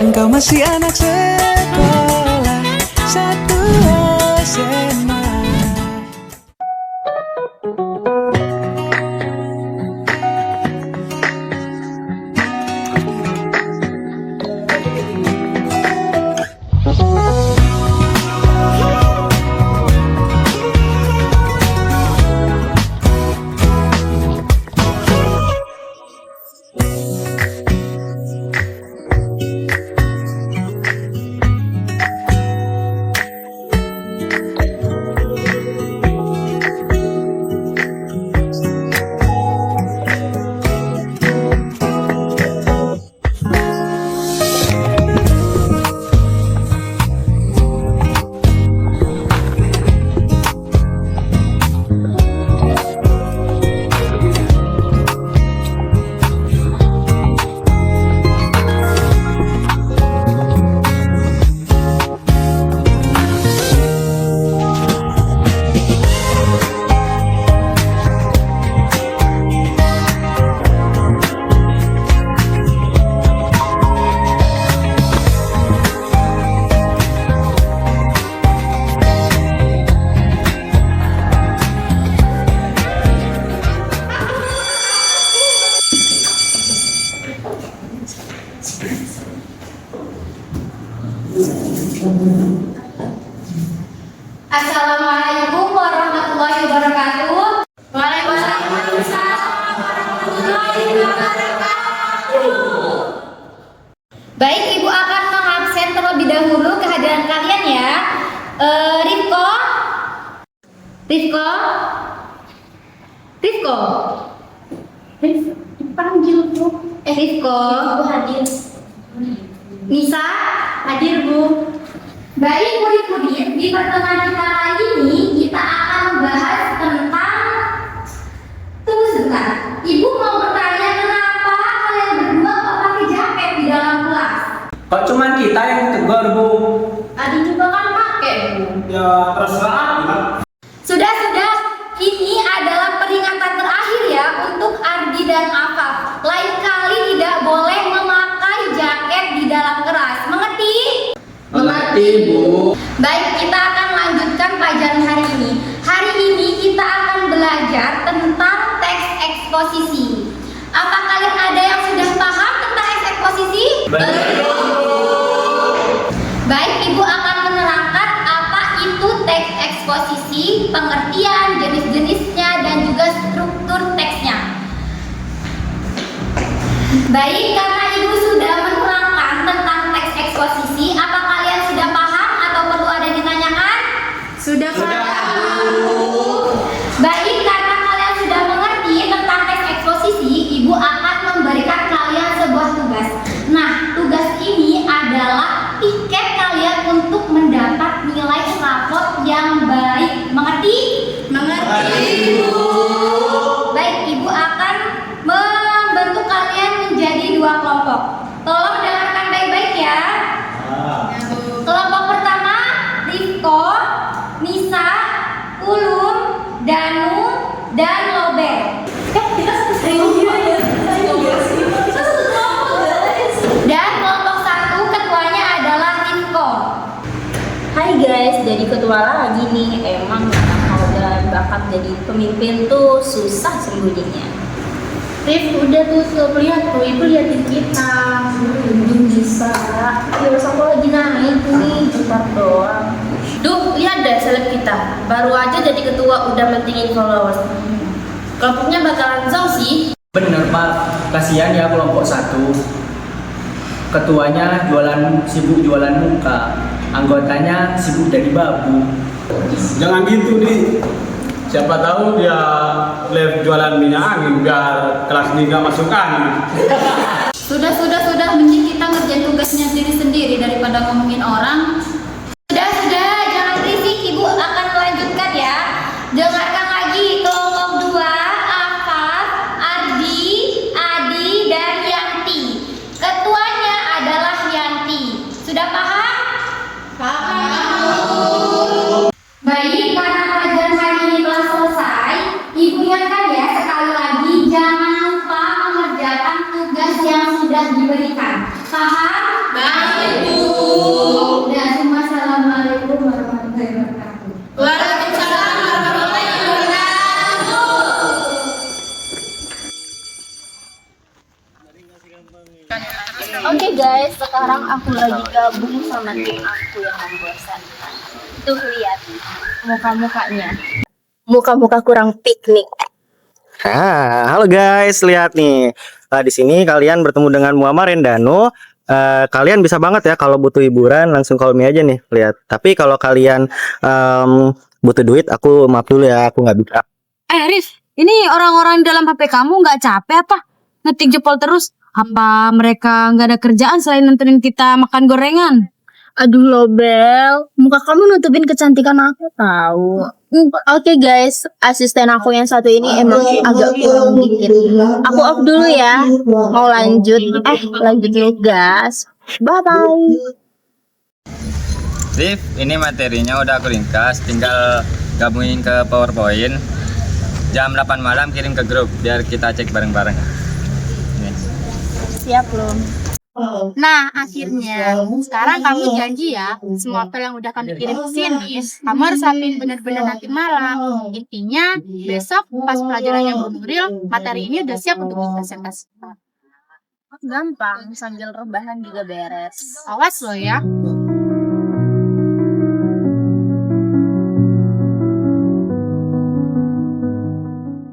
Kan kau masih anak sekolah satu SMA. Assalamualaikum warahmatullahi wabarakatuh. Waalaikumsalam warahmatullahi wabarakatuh. Baik, Ibu akan mengabsen terlebih dahulu kehadiran kalian ya. Rifko, Dipanggil Bu. Rifko, Ibu hadir. Nisa, Hadir Bu. baik murid-murid, di pertemuan kita kali ini kita akan membahas tentang tunggu sebentar. Ibu mau bertanya kenapa kalian berdua kok pakai jaket di dalam kelas? Kok cuman kita yang tegur, Bu? Tadi juga kan pakai Bu. Ya terserah. Sudah, ini adalah peringatan terakhir ya untuk Ardi dan Afaf. Lain kali tidak boleh memakai jaket di dalam kelas. Mengerti? Mengerti, Bu. Baik, kita akan lanjutkan pelajaran hari ini. Hari ini kita akan belajar tentang teks eksposisi. Apa kalian ada yang sudah paham tentang teks eksposisi? Baik, Ibu akan menerangkan apa itu teks eksposisi, pengertian, jenis-jenisnya, dan juga struktur teksnya. Baik, karena Ibu sudah menerangkan tentang teks eksposisi, apa kalian sudah paham atau perlu ada yang ditanyakan? Sudah Baik, karena kalian sudah mengerti tentang teks eksposisi, Ibu akan memberikan kalian sebuah tugas. Nah, tugas ini adalah tiket kalian untuk mendapat nilai rapot yang baik. Mengerti? Baik, Ibu akan membentuk kalian menjadi dua kelompok. Tolong dengarkan baik-baik ya. Kelompok pertama, Rifko, Nisa, Ulum, Danu, dan Lobel. Kita satu Dan kelompok satu ketuanya adalah Rifko. Hai guys, jadi ketua lagi nih. Emang kalau udah bakat jadi pemimpin tuh susah sembunyinya. Rif, udah tuh lihat tuh, itu liatin kita. Belum bisa. Ya aku lagi naik nih, bentar doang. Duh, lihat deh seleb kita. Baru aja jadi ketua udah mentingin followers. Kelompoknya bakalan zong sih. Bener, Pak. Kasihan ya kelompok satu. Ketuanya sibuk jualan muka. Anggotanya sibuk jadi babu. Jangan gitu nih. Siapa tahu dia live jualan minyak angin biar kelas ini nggak masuk angin. Sudah, mending kita ngerjain tugasnya diri sendiri daripada ngomongin orang. Sudah, jangan berisik. Ibu akan melanjutkan ya. Dengarkan lagi kelompok 2, Afaf, Ardi, Adi, dan Yanti. Ketuanya adalah Yanti. Sudah paham? Paham. Baik, karena pelajaran hari ini telah selesai, Ibu ingatkan ya sekali lagi jangan lupa mengerjakan tugas yang sudah diberikan. Paham? Baik. Oke guys, sekarang aku lagi gabung sama tim aku yang membosankan. Tuh lihat muka-mukanya. Muka-muka kurang piknik. Halo guys, lihat nih. Di sini kalian bertemu dengan Muammar Rendano. Kalian bisa banget ya kalau butuh hiburan langsung call me aja nih. Lihat. Tapi kalau kalian butuh duit, aku maaf dulu ya, aku nggak bisa. Rif, ini orang-orang di dalam HP kamu nggak capek apa? Ngetik jempol terus. Apa mereka nggak ada kerjaan selain nontonin kita makan gorengan? Aduh Lobel, muka kamu nutupin kecantikan aku tahu. Oke guys, asisten aku yang satu ini emang agak kurang dikit. Aku off dulu ya. Mau lanjut? Lanjut dulu gas. Bye bye. Rif, ini materinya udah aku ringkas, tinggal gabungin ke PowerPoint. Jam 8 malam kirim ke grup biar kita cek bareng-bareng. Nih. Siap belum? Nah, akhirnya sekarang kamu janji ya, semua file yang udah kamu kirim ke sini, kamu harus ambil benar-benar nanti malam. Intinya, besok pas pelajaran yang real, materi ini udah siap untuk dipresentasikan. Gampang, sambil rebahan juga beres. Awas lo ya.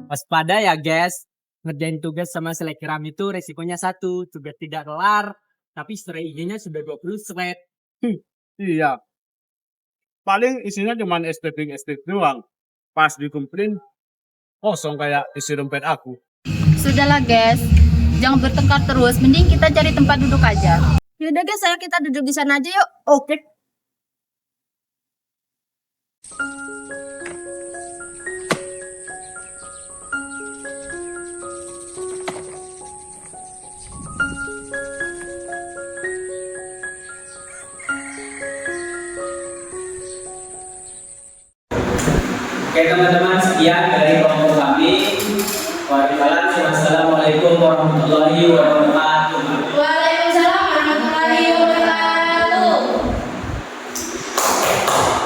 Waspada ya guys, ngerjain tugas sama selekram itu resikonya satu, tugas tidak kelar, tapi story IG-nya sudah 20 thread. Iya. Paling isinya cuma estetik doang. Pas dikumpulin, kosong kayak isi dompet aku. Sudahlah guys, jangan bertengkar terus, mending kita cari tempat duduk aja. Yaudah guys, ayo kita duduk di sana aja yuk. Oke. Oke teman-teman, sekian dari kelompok kami. Wassalamualaikum warahmatullahi wabarakatuh. Waalaikumsalam warahmatullahi wabarakatuh.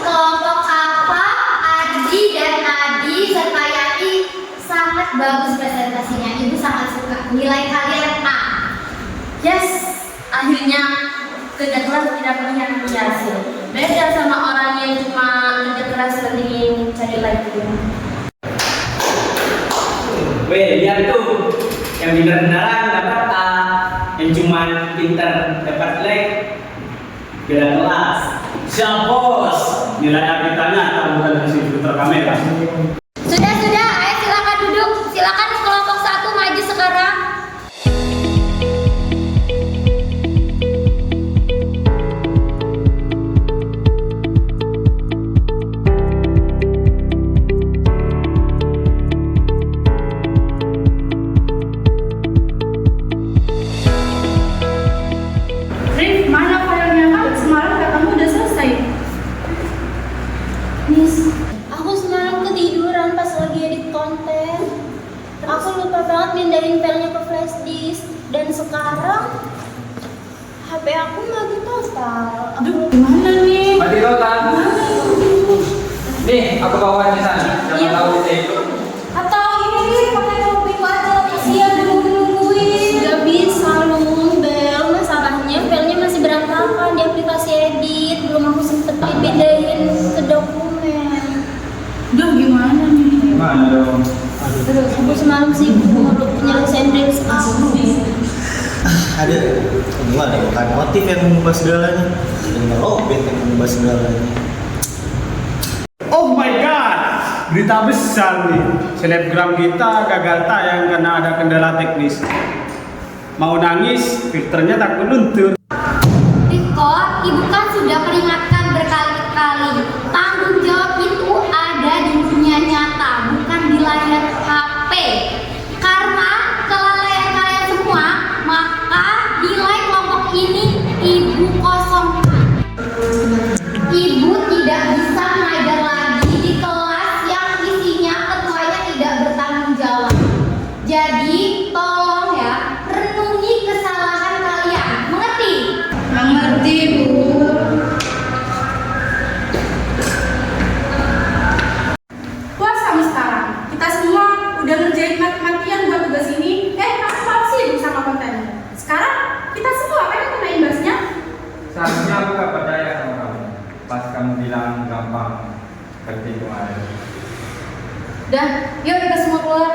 Kelompok apa? Adi dan Adi serta Yati sangat bagus presentasinya. Ibu sangat suka. Nilai kalian A. Yes, akhirnya kerja keras tidak mengkhianati hasil. Beda sama orang yang cuma kerja keras dan ingin cari like. Weh, lihat tuh, yang bener-beneran dapat A, yang cuma pinter dapat like, beda kelas. Siapos, nilai akitanya atau bukan hasil filter kamera. Sudah, ayo silakan duduk. Silakan kelompok 1 maju sekarang. Rif, mana filenya kan? Semalam katamu udah selesai. Miss, aku semalam ketiduran pas lagi edit konten. Aku lupa banget pindahin filenya ke flash disk. Dan sekarang HP aku mati total. Aduh, gimana nih? Mati total. Nih, aku bawa di sana. Jangan tahu itu. Atau ini nih pakai kopi aja, kasihan nungguin. Gak bisa lu, Bel. Masalahnya filenya masih berantakan di aplikasi edit. Belum aku sempet pindahin ke dokumen. Duh, gimana nih? Gimana dong? Terus aku semalam sibuk nyelesain reels aku. Ada gimana ya? Bukan motif yang mengubah segalanya, ini robot yang mengubah segalanya. Oh my god, berita besar nih. Selebgram kita gagal tayang karena ada kendala teknis. Mau nangis, filternya tak luntur. Riko, ibu kan sudah peringatkan berkali-kali. Tanggung jawab itu ada di dunia nyata, bukan di layar HP. Karena kelalaian kalian semua, maka nilai kelompok ini ibu kosongkan. Ibu tidak bisa mengajar lagi di kelas yang isinya ketuanya tidak bertanggung jawab. Jadi tolong ya, renungi kesalahan kalian. Mengerti? Mengerti, Bu. bilang gampang seperti kemarin. Dah, yuk kita semua keluar.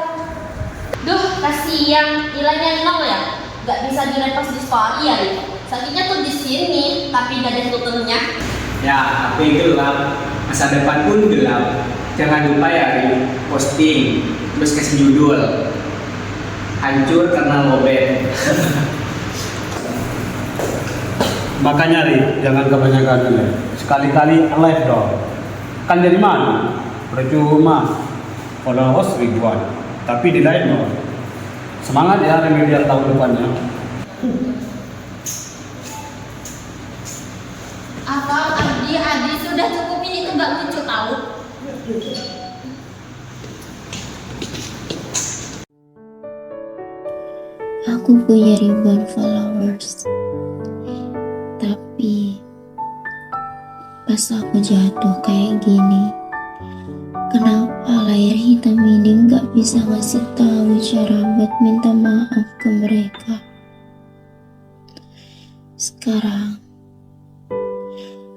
Duh, kasihan nilainya 0 ya. Gak bisa direpost di story ya. Sakitnya tuh di sini, tapi gak ada tuturnya. Ya, HP gelap, masa depan pun gelap. Jangan lupa ya, Ri, posting, terus kasih judul hancur karena lobet. Makanya Ri, jangan kebanyakan live. Sekali-kali live dong. Kan dari mana? Percuma followers ribuan, tapi di live dong. Semangat ya remedial tahun depannya. Apa Adi sudah cukup, ini tuh gak lucu tahu. Aku punya ribuan followers, tapi pas aku jatuh kayak gini, kenapa layar hitam ini gak bisa ngasih tahu cara buat minta maaf ke mereka? Sekarang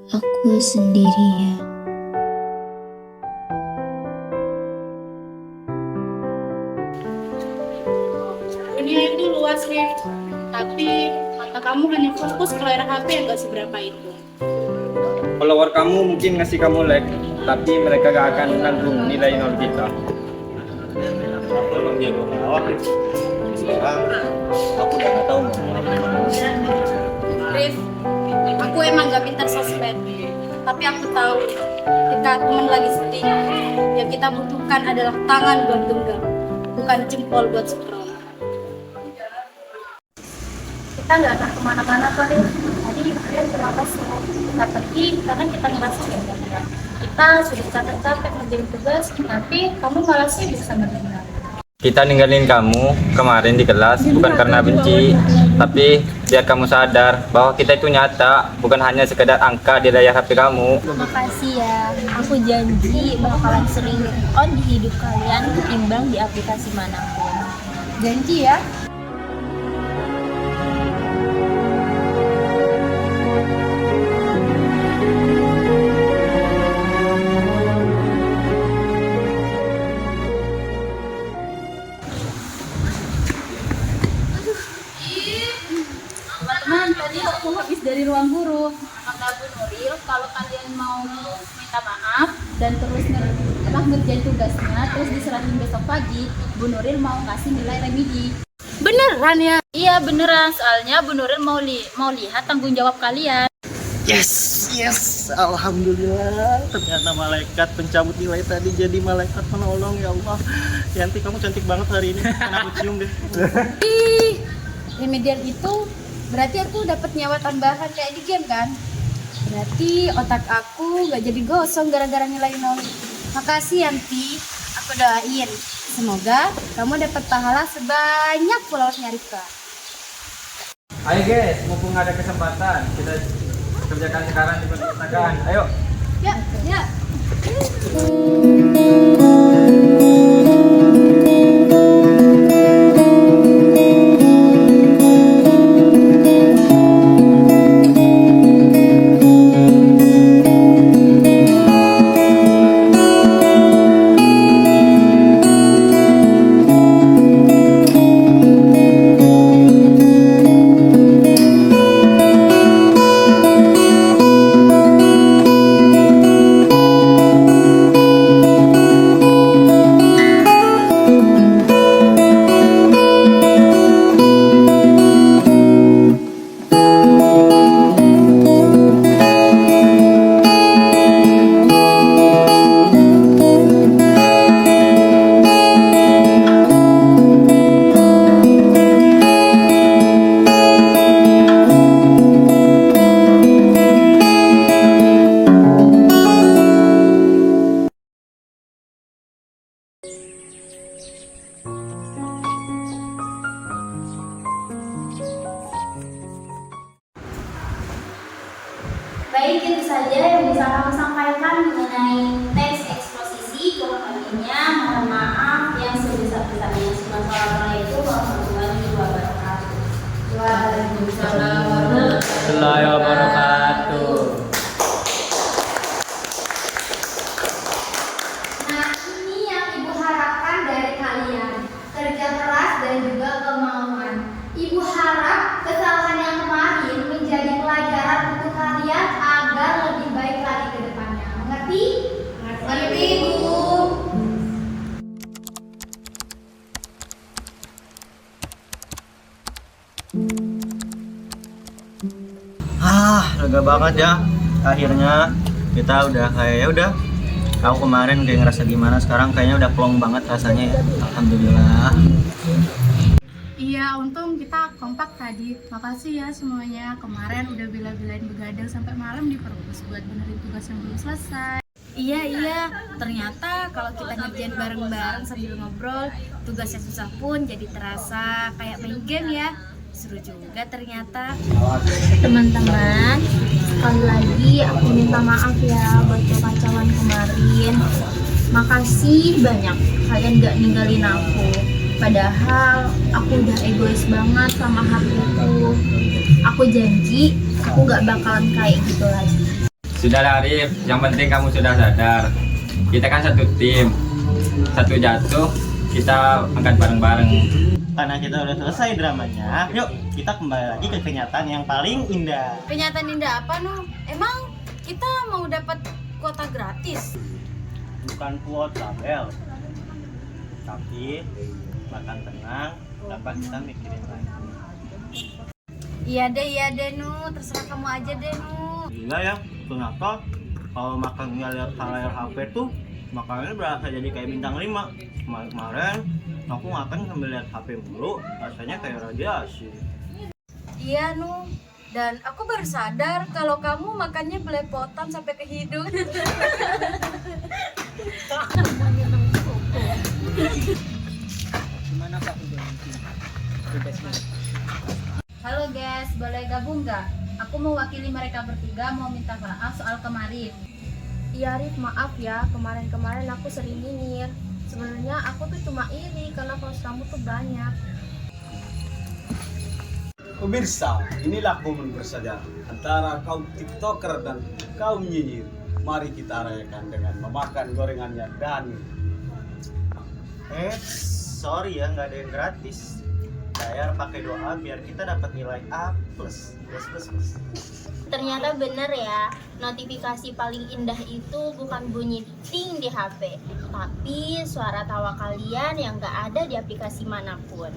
aku sendirian. Dunia itu luas, Rif. Tapi mata kamu hanya fokus ke layar HP yang gak seberapa itu. Follower kamu mungkin ngasih kamu like, tapi mereka gak akan nanggung nilai nol kita. Emang dia ngelawak nih. Sekarang aku udah gak tahu mau ngomong apa. Rif, aku emang gak pintar sosmed. Tapi aku tahu ketika teman lagi sedih, yang kita butuhkan adalah tangan buat genggam, bukan jempol buat scroll. Kita nggak akan kemana-mana kok, Rif. Tadi kalian kenapa sih kita pergi karena kita ngerasa gagal. Kita sudah capek-capek ngerjain tugas, tapi kamu malah sih bisa ngerjain. Kita ninggalin kamu kemarin di kelas bukan karena benci, tapi biar kamu sadar bahwa kita itu nyata, bukan hanya sekedar angka di layar HP kamu. Makasih ya, aku janji bakalan sering on di hidup kalian ketimbang di aplikasi manapun. Janji ya. Teman-teman, tadi aku habis dari ruang guru. Kata Bu Nuril, kalau kalian mau minta maaf dan terus ngerjain tugasnya, terus diserahin besok pagi, Bu Nuril mau kasih nilai remedi. Beneran ya? Iya beneran, soalnya Bu Nuril mau lihat tanggung jawab kalian. Yes, alhamdulillah. Ternyata malaikat pencabut nilai tadi jadi malaikat penolong, ya Allah. Yanti, kamu cantik banget hari ini. Kan aku cium deh. Ih, remedial itu berarti aku dapat nyawa tambahan kayak di game kan? Berarti otak aku gak jadi gosong gara-gara nilai 0. Makasih Yanti, aku doain semoga kamu dapat pahala sebanyak followersnya Rifka. Ayo guys, mumpung ada kesempatan, kita kerjakan sekarang di perpustakaan. Ayo. Ya, ya. Baik, itu saja yang bisa kami sampaikan mengenai teks eksposisi. Kurang lebihnya mohon maaf yang sebesar-besarnya. Assalamualaikum warahmatullahi wabarakatuh. Waalaikumsalam warahmatullahi wabarakatuh. Lega banget ya. Akhirnya kita udah udah. Aku kemarin kayak ngerasa gimana, sekarang kayaknya udah plong banget rasanya ya. Alhamdulillah. Iya, untung kita kompak tadi. Makasih ya semuanya. Kemarin udah bela-belain begadang sampai malam di perpus buat benerin tugas yang belum selesai. Iya, ternyata kalau kita ngerjain bareng-bareng sambil ngobrol, tugas yang susah pun jadi terasa kayak main game ya. Seru juga ternyata. Teman-teman, sekali lagi aku minta maaf ya buat kekacauan kemarin. Makasih banyak kalian gak ninggalin aku. Padahal aku udah egois banget sama hatiku. Aku janji aku gak bakalan kayak gitu lagi. Sudahlah Arif, yang penting kamu sudah sadar. Kita kan satu tim. Satu jatuh, kita angkat bareng-bareng. Karena kita udah selesai dramanya, yuk kita kembali lagi ke kenyataan yang paling indah. Kenyataan indah apa, Nuh? Emang kita mau dapat kuota gratis? Bukan kuota, Bel. Tapi makan tenang, dapat kita mikirin lagi. Iya deh, Nuh. Terserah kamu aja deh, Nuh. Gila ya, ternyata kalau makan layar HP tuh makannya berasa jadi kayak bintang 5. Kemarin aku makan sambil lihat HP mulu, rasanya kayak radiasi. Iya, Nuh. Dan aku baru sadar kalau kamu makannya belepotan sampai ke hidung. Halo guys, boleh gabung nggak? Aku mewakili mereka bertiga mau minta maaf soal kemarin. Iya Rif, maaf ya, kemarin aku sering nyinyir. Sebenarnya aku tuh cuma iri karena followers kamu tuh banyak. Pemirsa, inilah momen bersejarah antara kaum tiktoker dan kaum nyinyir. Mari kita rayakan dengan memakan gorengannya dan Sorry ya, nggak ada yang gratis. Bayar pakai doa biar kita dapat nilai A+. Plus. Ternyata bener ya, notifikasi paling indah itu bukan bunyi ting di HP, tapi suara tawa kalian yang gak ada di aplikasi manapun.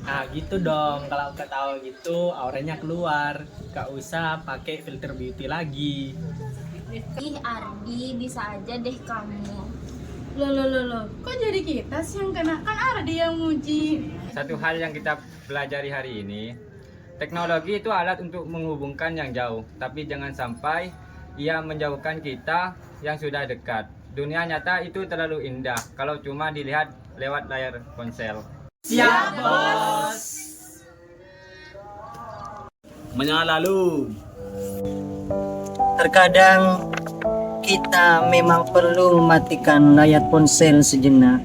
Nah gitu dong, kalau ketawa gitu auranya keluar. Gak usah pakai filter beauty lagi. Ih Ardi, bisa aja deh kamu. Loh, kok jadi kita sih yang kena? Kan Ardi yang muji. Satu hal yang kita pelajari hari ini, teknologi itu alat untuk menghubungkan yang jauh, tapi jangan sampai ia menjauhkan kita yang sudah dekat. Dunia nyata itu terlalu indah kalau cuma dilihat lewat layar ponsel. Siap bos. menyala lalu. Terkadang kita memang perlu mematikan layar ponsel sejenak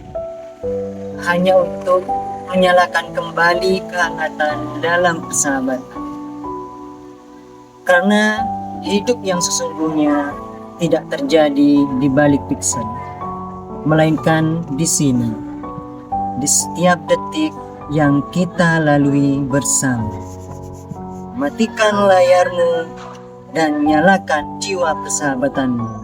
hanya untuk menyalakan kembali kehangatan dalam persahabatan. Karena hidup yang sesungguhnya tidak terjadi di balik pixel, melainkan di sini, di setiap detik yang kita lalui bersama. Matikan layarmu dan nyalakan jiwa persahabatanmu.